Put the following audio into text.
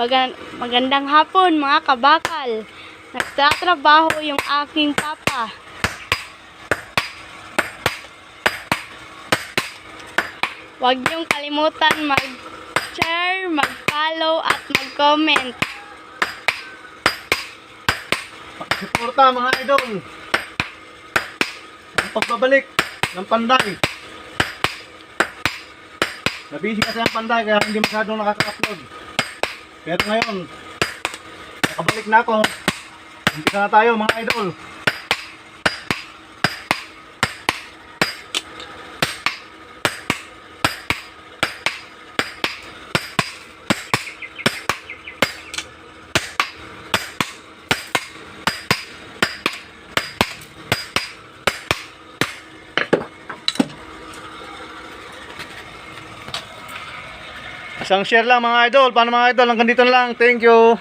Magandang hapon mga kabakal. Nagtatrabaho yung aking papa. Huwag niyong kalimutan mag-share, mag-follow at mag-comment. Suporta mga idol. Ang pagbabalik ng Panday. Nabisi kasi ang Panday kaya hindi masyadong nakaka-upload. Pero ngayon, nakabalik na ako. Umpisa na tayo mga idol. Isang share lang mga idol. Paano mga idol? Hanggang dito na lang. Thank you.